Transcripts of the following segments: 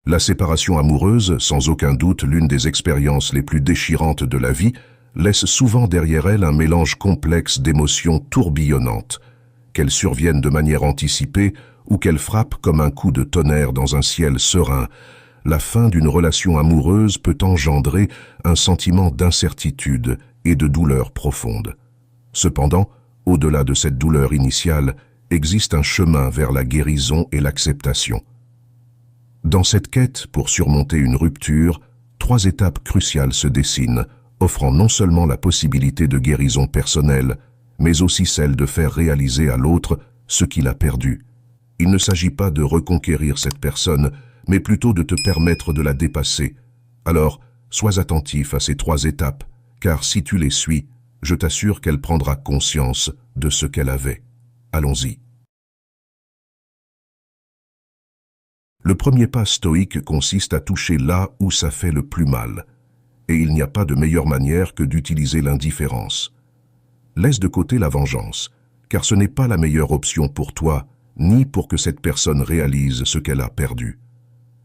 La séparation amoureuse, sans aucun doute l'une des expériences les plus déchirantes de la vie, laisse souvent derrière elle un mélange complexe d'émotions tourbillonnantes, qu'elles surviennent de manière anticipée ou qu'elles frappent comme un coup de tonnerre dans un ciel serein. La fin d'une relation amoureuse peut engendrer un sentiment d'incertitude et de douleur profonde. Cependant, au-delà de cette douleur initiale, existe un chemin vers la guérison et l'acceptation. Dans cette quête pour surmonter une rupture, 3 étapes cruciales se dessinent, offrant non seulement la possibilité de guérison personnelle, mais aussi celle de faire réaliser à l'autre ce qu'il a perdu. Il ne s'agit pas de reconquérir cette personne, mais plutôt de te permettre de la dépasser. Alors, sois attentif à ces 3 étapes, car si tu les suis, je t'assure qu'elle prendra conscience de ce qu'elle avait. Allons-y. Le premier pas stoïque consiste à toucher là où ça fait le plus mal. Et il n'y a pas de meilleure manière que d'utiliser l'indifférence. Laisse de côté la vengeance, car ce n'est pas la meilleure option pour toi, ni pour que cette personne réalise ce qu'elle a perdu.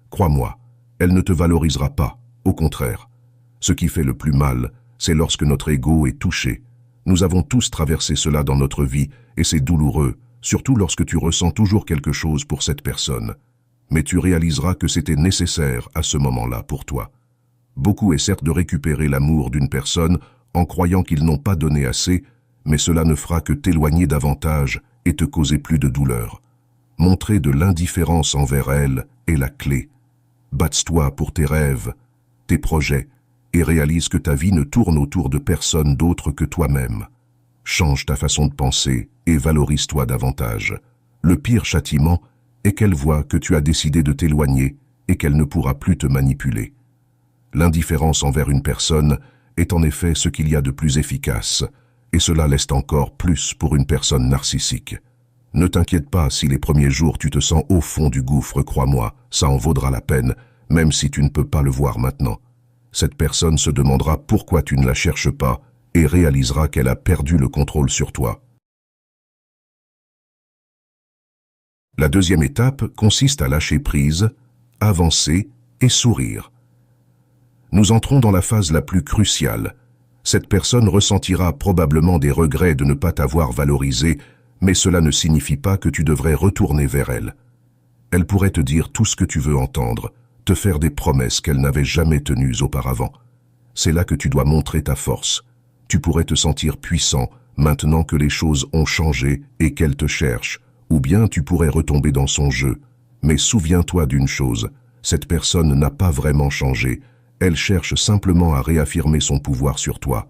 Crois-moi, elle ne te valorisera pas, au contraire. Ce qui fait le plus mal, c'est lorsque notre ego est touché. Nous avons tous traversé cela dans notre vie, et c'est douloureux, surtout lorsque tu ressens toujours quelque chose pour cette personne. Mais tu réaliseras que c'était nécessaire à ce moment-là pour toi. Beaucoup essaient de récupérer l'amour d'une personne en croyant qu'ils n'ont pas donné assez, mais cela ne fera que t'éloigner davantage et te causer plus de douleur. Montrer de l'indifférence envers elle est la clé. Bats-toi pour tes rêves, tes projets, et réalise que ta vie ne tourne autour de personne d'autre que toi-même. Change ta façon de penser et valorise-toi davantage. Le pire châtiment est qu'elle voit que tu as décidé de t'éloigner et qu'elle ne pourra plus te manipuler. L'indifférence envers une personne est en effet ce qu'il y a de plus efficace, et cela l'est encore plus pour une personne narcissique. Ne t'inquiète pas si les premiers jours tu te sens au fond du gouffre, crois-moi, ça en vaudra la peine, même si tu ne peux pas le voir maintenant. Cette personne se demandera pourquoi tu ne la cherches pas et réalisera qu'elle a perdu le contrôle sur toi. La deuxième étape consiste à lâcher prise, avancer et sourire. Nous entrons dans la phase la plus cruciale. Cette personne ressentira probablement des regrets de ne pas t'avoir valorisé, mais cela ne signifie pas que tu devrais retourner vers elle. Elle pourrait te dire tout ce que tu veux entendre, te faire des promesses qu'elle n'avait jamais tenues auparavant. C'est là que tu dois montrer ta force. Tu pourrais te sentir puissant maintenant que les choses ont changé et qu'elle te cherche, ou bien tu pourrais retomber dans son jeu. Mais souviens-toi d'une chose, cette personne n'a pas vraiment changé. Elle cherche simplement à réaffirmer son pouvoir sur toi.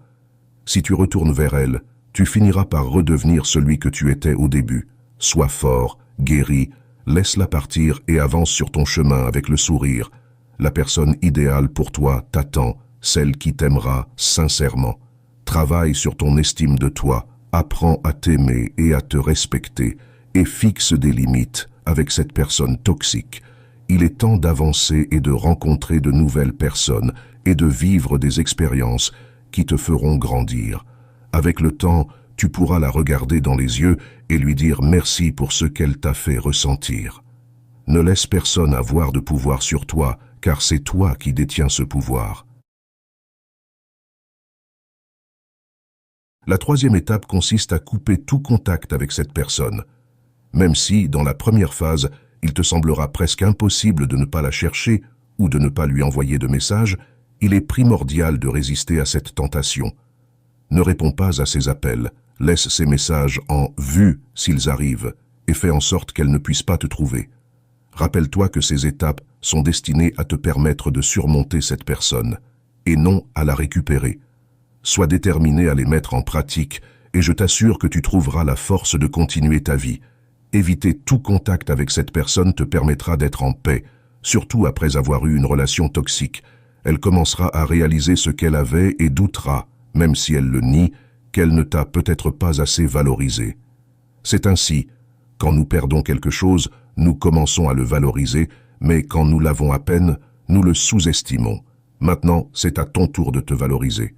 Si tu retournes vers elle, tu finiras par redevenir celui que tu étais au début. Sois fort, guéri, laisse-la partir et avance sur ton chemin avec le sourire. La personne idéale pour toi t'attend, celle qui t'aimera sincèrement. Travaille sur ton estime de toi, apprends à t'aimer et à te respecter, et fixe des limites avec cette personne toxique. Il est temps d'avancer et de rencontrer de nouvelles personnes et de vivre des expériences qui te feront grandir. Avec le temps, tu pourras la regarder dans les yeux et lui dire merci pour ce qu'elle t'a fait ressentir. Ne laisse personne avoir de pouvoir sur toi, car c'est toi qui détiens ce pouvoir. La troisième étape consiste à couper tout contact avec cette personne. Même si, dans la première phase, il te semblera presque impossible de ne pas la chercher ou de ne pas lui envoyer de message, il est primordial de résister à cette tentation. Ne réponds pas à ses appels, laisse ses messages en « vue » s'ils arrivent, et fais en sorte qu'elle ne puisse pas te trouver. Rappelle-toi que ces étapes sont destinées à te permettre de surmonter cette personne, et non à la récupérer. Sois déterminé à les mettre en pratique, et je t'assure que tu trouveras la force de continuer ta vie. Éviter tout contact avec cette personne te permettra d'être en paix, surtout après avoir eu une relation toxique. Elle commencera à réaliser ce qu'elle avait et doutera, même si elle le nie, qu'elle ne t'a peut-être pas assez valorisé. C'est ainsi, quand nous perdons quelque chose, nous commençons à le valoriser, mais quand nous l'avons à peine, nous le sous-estimons. Maintenant, c'est à ton tour de te valoriser.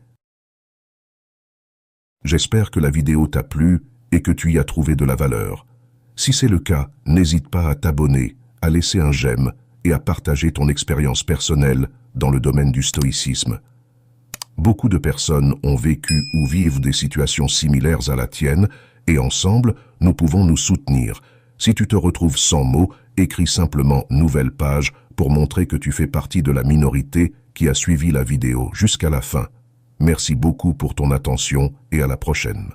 J'espère que la vidéo t'a plu et que tu y as trouvé de la valeur. Si c'est le cas, n'hésite pas à t'abonner, à laisser un j'aime et à partager ton expérience personnelle dans le domaine du stoïcisme. Beaucoup de personnes ont vécu ou vivent des situations similaires à la tienne et ensemble, nous pouvons nous soutenir. Si tu te retrouves sans mots, écris simplement « nouvelle page » pour montrer que tu fais partie de la minorité qui a suivi la vidéo jusqu'à la fin. Merci beaucoup pour ton attention et à la prochaine.